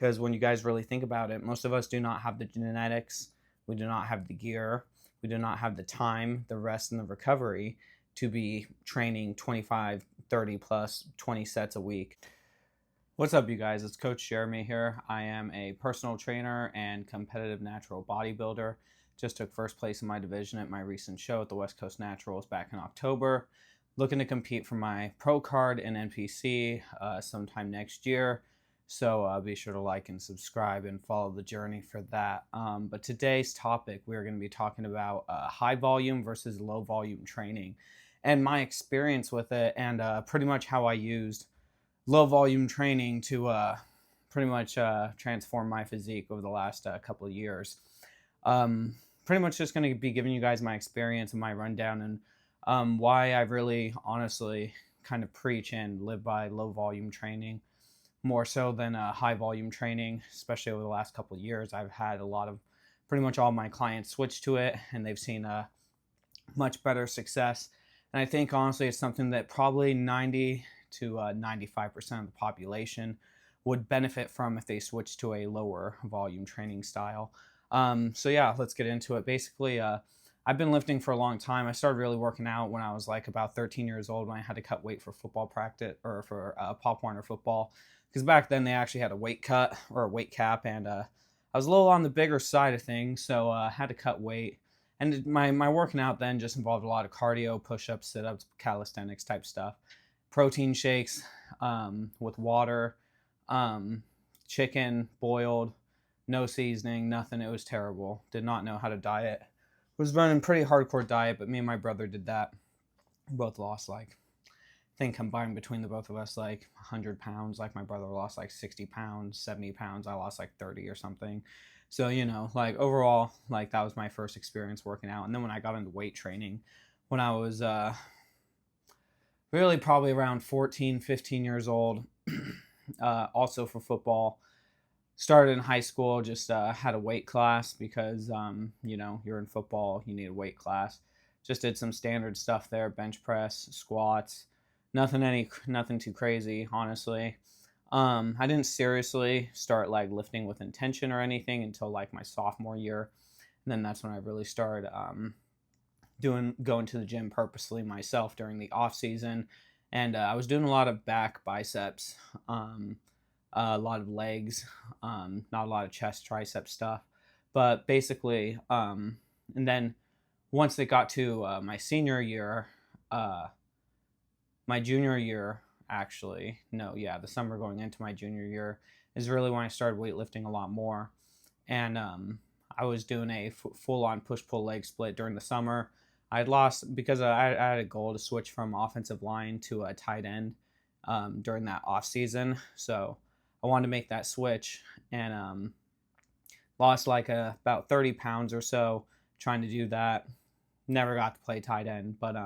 Because when you guys really think about it, most of us do not have the genetics, we do not have the gear, we do not have the time, the rest, and the recovery to be training 25, 30 plus 20 sets a week. What's up, you guys? It's Coach Jeremy here. I am a personal trainer and competitive natural bodybuilder. Just took first place in my division at my recent show at the West Coast Naturals back in October. Looking to compete for my pro card in NPC sometime next year. So be sure to like and subscribe and follow the journey for that. But today's topic, we're going to be talking about high volume versus low volume training and my experience with it, and pretty much how I used low volume training to pretty much transform my physique over the last couple of years. Pretty much just going to be giving you guys my experience and my rundown, and why I really honestly kind of preach and live by low volume training more so than high volume training, especially over the last couple of years. I've had a lot of pretty much all my clients switch to it, and they've seen a much better success. And I think honestly it's something that probably 90 to 95% of the population would benefit from if they switch to a lower volume training style. So yeah, let's get into it. Basically, I've been lifting for a long time. I started really working out when I was like about 13 years old, when I had to cut weight for football practice, or for Pop Warner football, because back then they actually had a weight cut or a weight cap, and I was a little on the bigger side of things, so I had to cut weight. And my working out then just involved a lot of cardio, push-ups, sit-ups, calisthenics type stuff, protein shakes with water, chicken boiled, no seasoning, nothing. It was terrible. Did not know how to diet. Was running pretty hardcore diet, but me and my brother did that. We both lost like, I think combined between the both of us, like 100 pounds. Like my brother lost like 60 pounds, 70 pounds. I lost like 30 or something. So, like overall, like that was my first experience working out. And then when I got into weight training, when I was really probably around 14, 15 years old, also for football, started in high school, just had a weight class because, you're in football, you need a weight class. Just did some standard stuff there, bench press, squats, nothing too crazy, honestly. I didn't seriously start like lifting with intention or anything until like my sophomore year. And then that's when I really started going to the gym purposely myself during the off season. And I was doing a lot of back, biceps, a lot of legs, not a lot of chest, tricep stuff. But basically, and then once it got to my senior year, my junior year, actually, no, yeah, the summer going into my junior year is really when I started weightlifting a lot more. And I was doing a full on push pull leg split during the summer. I had lost because I had a goal to switch from offensive line to a tight end during that off season. So I wanted to make that switch, and lost like about 30 pounds or so trying to do that. Never got to play tight end, but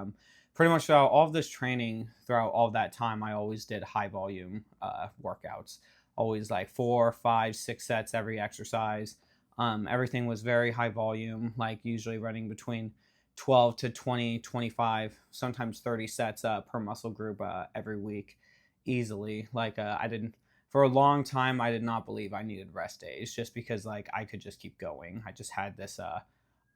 pretty much throughout all of this training, throughout all that time, I always did high volume workouts. Always like 4, 5, 6 sets every exercise. Everything was very high volume, like usually running between 12 to 20, 25, sometimes 30 sets per muscle group every week, easily. Like I didn't, for a long time, I did not believe I needed rest days, just because like I could just keep going. I just had this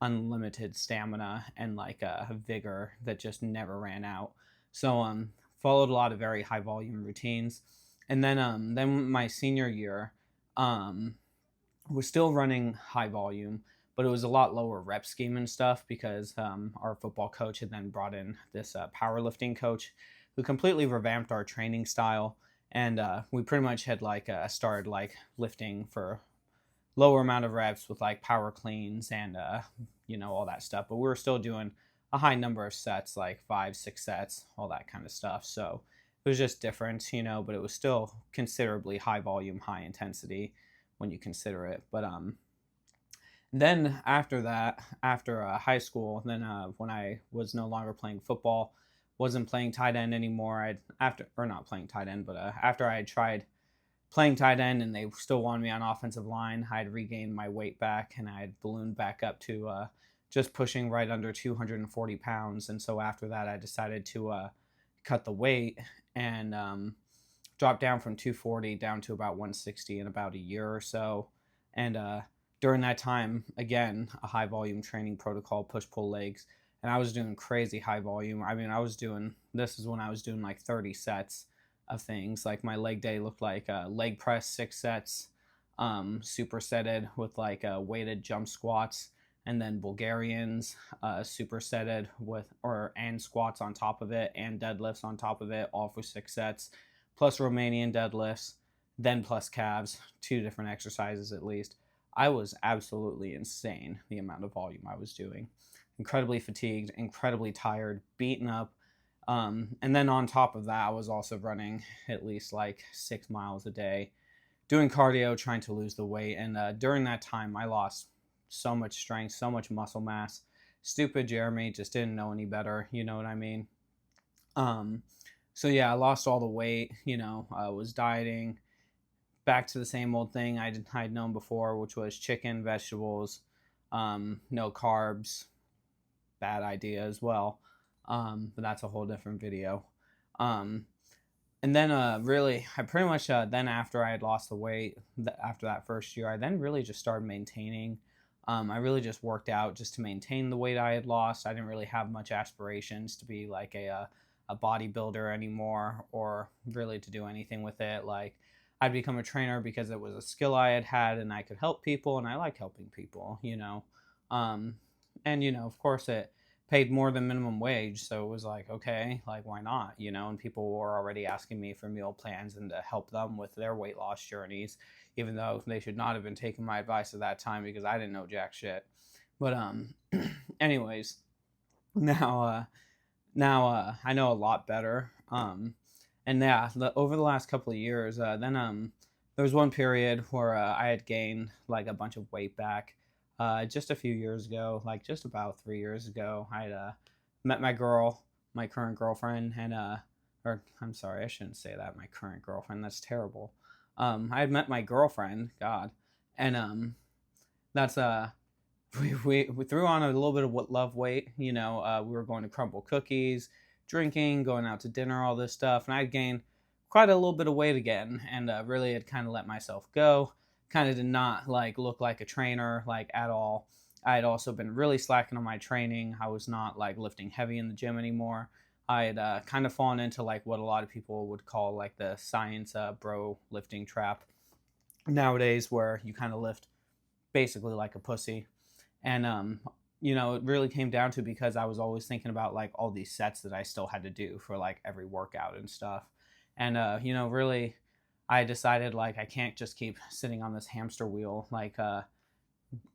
unlimited stamina and like vigor that just never ran out. So followed a lot of very high volume routines. And then my senior year was still running high volume, but it was a lot lower rep scheme and stuff, because our football coach had then brought in this powerlifting coach who completely revamped our training style. And we pretty much had like started like lifting for lower amount of reps with like power cleans and all that stuff, but we were still doing a high number of sets, like 5, 6 sets, all that kind of stuff. So it was just different, but it was still considerably high volume, high intensity when you consider it. But then after that, after high school, then when I was no longer playing football, wasn't playing tight end anymore, not playing tight end, but after I had tried playing tight end and they still wanted me on offensive line, I had regained my weight back, and I had ballooned back up to just pushing right under 240 pounds. And so after that, I decided to cut the weight, and dropped down from 240 down to about 160 in about a year or so. And during that time, again, a high volume training protocol, push pull legs, and I was doing crazy high volume. I mean, this is when I was doing like 30 sets of things. Like my leg day looked like leg press 6 sets, supersetted with like weighted jump squats, and then Bulgarians, supersetted with and squats on top of it, and deadlifts on top of it, all for 6 sets, plus Romanian deadlifts, then plus calves, 2 different exercises at least. I was absolutely insane the amount of volume I was doing. Incredibly fatigued, incredibly tired, beaten up. And then on top of that, I was also running at least like 6 miles a day, doing cardio, trying to lose the weight. And during that time, I lost so much strength, so much muscle mass. Stupid Jeremy just didn't know any better. You know what I mean? So yeah, I lost all the weight. I was dieting, back to the same old thing I'd known before, which was chicken, vegetables, no carbs. Bad idea as well. But that's a whole different video. And then really, I pretty much then after I had lost the weight, after that first year, I then really just started maintaining. I really just worked out just to maintain the weight I had lost. I didn't really have much aspirations to be like a bodybuilder anymore, or really to do anything with it. Like, I'd become a trainer because it was a skill I had and I could help people, and I like helping people, and of course it paid more than minimum wage, so it was like, okay, like, why not, and people were already asking me for meal plans and to help them with their weight loss journeys, even though they should not have been taking my advice at that time because I didn't know jack shit. But anyways, now I know a lot better. And yeah, over the last couple of years, then there was one period where I had gained like a bunch of weight back. Just a few years ago, like just about 3 years ago, I had met my current girlfriend, and or I'm sorry, I shouldn't say that, my current girlfriend. That's terrible. I had met my girlfriend, God, and that's we threw on a little bit of love weight. We were going to Crumble Cookies, drinking, going out to dinner, all this stuff, and I'd gained quite a little bit of weight again, and really had kind of let myself go. Kind of did not like look like a trainer like at all. I had also been really slacking on my training. I was not like lifting heavy in the gym anymore. I had kind of fallen into like what a lot of people would call like the science bro lifting trap nowadays, where you kind of lift basically like a pussy. And it really came down to, because I was always thinking about like all these sets that I still had to do for like every workout and stuff. And really, I decided like I can't just keep sitting on this hamster wheel, like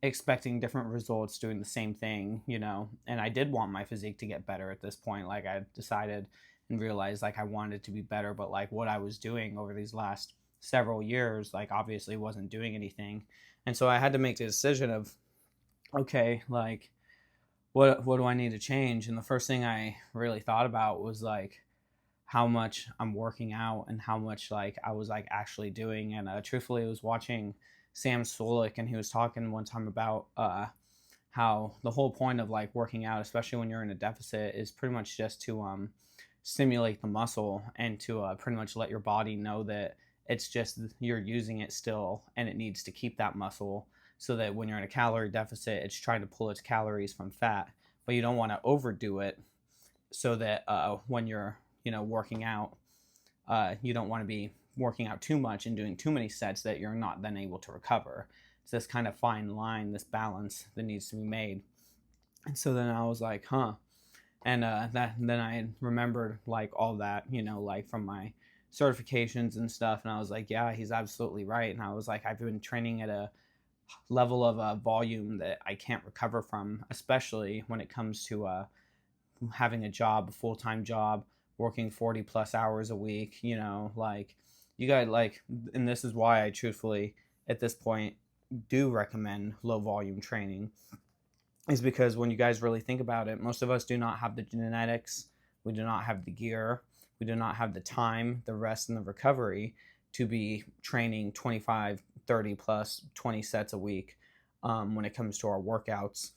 expecting different results doing the same thing, and I did want my physique to get better at this point. Like, I decided and realized like I wanted to be better, but like what I was doing over these last several years, like, obviously wasn't doing anything. And so I had to make the decision of, okay, like, what do I need to change? And the first thing I really thought about was like how much I'm working out and how much like I was like actually doing. And truthfully, I was watching Sam Sulek, and he was talking one time about how the whole point of like working out, especially when you're in a deficit, is pretty much just to stimulate the muscle and to pretty much let your body know that it's just you're using it still, and it needs to keep that muscle, so that when you're in a calorie deficit, it's trying to pull its calories from fat, but you don't want to overdo it, so that when you're working out, you don't want to be working out too much and doing too many sets that you're not then able to recover. It's this kind of fine line, this balance that needs to be made. And so then I was like, and then I remembered like all that, like from my certifications and stuff, and I was like, yeah, he's absolutely right. And I was like, I've been training at a level of volume that I can't recover from, especially when it comes to having a job, a full-time job, working 40 plus hours a week. Like, you guys, like, and this is why I truthfully at this point do recommend low volume training, is because when you guys really think about it, most of us do not have the genetics, we do not have the gear, we do not have the time, the rest, and the recovery to be training 25, 30 plus 20 sets a week when it comes to our workouts.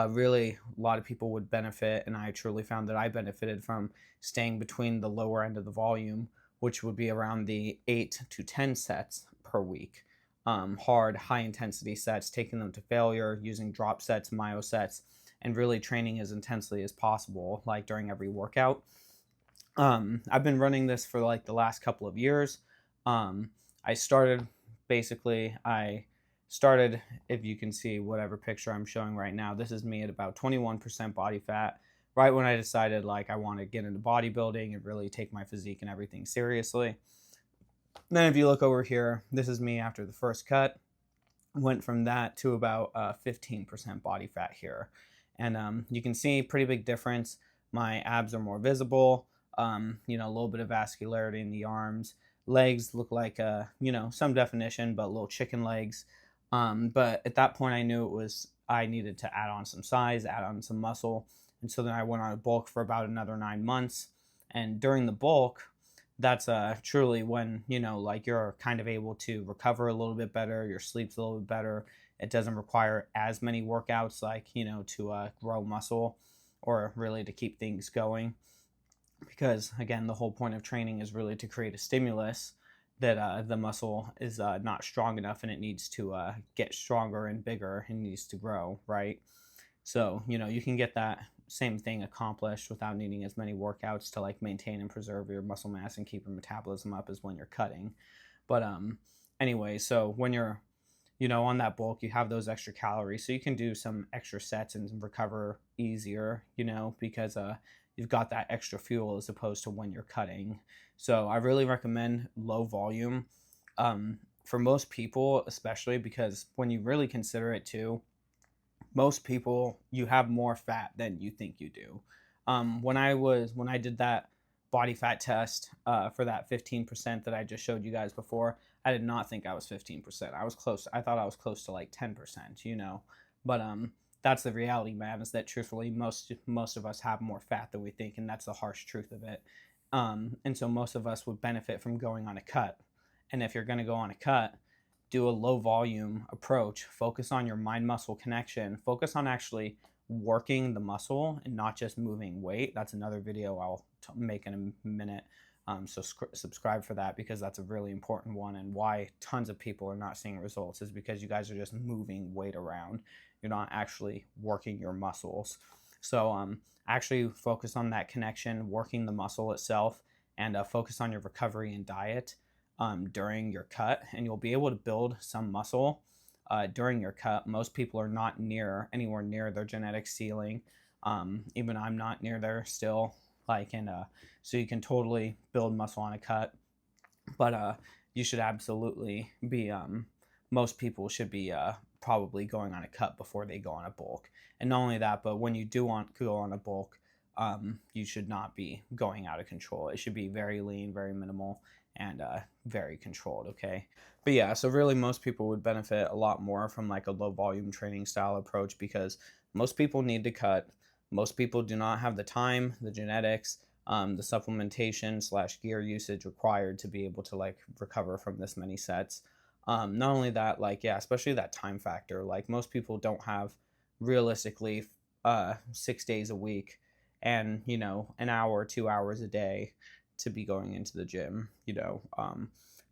Really, a lot of people would benefit, and I truly found that I benefited from staying between the lower end of the volume, which would be around the 8 to 10 sets per week. Hard, high intensity sets, taking them to failure, using drop sets, myo sets, and really training as intensely as possible, like during every workout. I've been running this for like the last couple of years. Um, I started I started, if you can see whatever picture I'm showing right now, this is me at about 21% body fat, right when I decided like I want to get into bodybuilding and really take my physique and everything seriously. Then if you look over here, this is me after the first cut. Went from that to about 15% body fat here. And you can see pretty big difference. My abs are more visible, you know, a little bit of vascularity in the arms. Legs look like, you know, some definition, but little chicken legs. But at that point, I knew I needed to add on some size, add on some muscle. And so then I went on a bulk for about another 9 months. And during the bulk, that's truly when, you know, like you're kind of able to recover a little bit better, your sleep's a little bit better. It doesn't require as many workouts, like, you know, to grow muscle or really to keep things going, because again, the whole point of training is really to create a stimulus that the muscle is not strong enough, and it needs to get stronger and bigger and needs to grow, right? So, you know, you can get that same thing accomplished without needing as many workouts to like maintain and preserve your muscle mass and keep your metabolism up as when you're cutting. But anyway, so when you're, you know, on that bulk, you have those extra calories, so you can do some extra sets and recover easier, you know, because you've got that extra fuel as opposed to when you're cutting. So I really recommend low volume for most people, especially because when you really consider it too, most people, you have more fat than you think you do. When I did that body fat test for that 15% that I just showed you guys before, I did not think I was 15%. I was close. I thought I was close to like 10%, you know. But that's the reality, man, is that truthfully most of us have more fat than we think, and that's the harsh truth of it. And so most of us would benefit from going on a cut. And if you're going to go on a cut, do a low volume approach, focus on your mind muscle connection, focus on actually working the muscle and not just moving weight. That's another video I'll make in a minute. So subscribe for that, because that's a really important one, and why tons of people are not seeing results is because you guys are just moving weight around. You're not actually working your muscles. So actually focus on that connection, working the muscle itself, and focus on your recovery and diet during your cut, and you'll be able to build some muscle during your cut. Most people are not anywhere near their genetic ceiling. Even I'm not near there still. So you can totally build muscle on a cut, but you should absolutely be. Most people should be probably going on a cut before they go on a bulk. And not only that, but when you do want to go on a bulk, you should not be going out of control. It should be very lean, very minimal, and very controlled, okay? But yeah, so really most people would benefit a lot more from like a low volume training style approach, because most people need to cut. Most people do not have the time, the genetics, the supplementation / gear usage required to be able to like recover from this many sets. Not only that, like, yeah, especially that time factor. Like most people don't have realistically 6 days a week and, you know, an hour, 2 hours a day to be going into the gym, you know.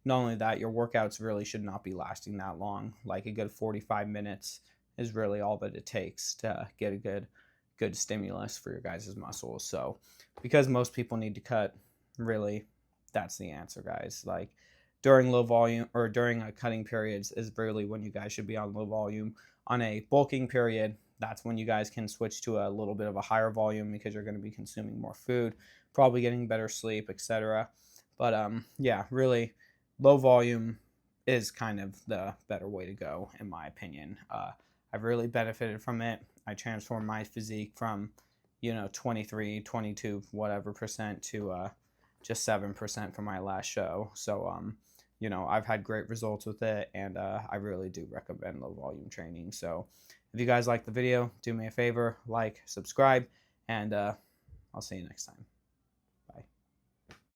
Not only that, your workouts really should not be lasting that long. Like a good 45 minutes is really all that it takes to get a good stimulus for your guys' muscles. So because most people need to cut, really, that's the answer, guys. Like during low volume or during cutting periods is really when you guys should be on low volume. On a bulking period, that's when you guys can switch to a little bit of a higher volume, because you're going to be consuming more food, probably getting better sleep, etc. But yeah, really low volume is kind of the better way to go, in my opinion. I've really benefited from it. I transformed my physique from, you know, 23, 22, whatever percent to just 7% for my last show. So, you know, I've had great results with it, and I really do recommend low volume training. So if you guys like the video, do me a favor, like, subscribe, and I'll see you next time.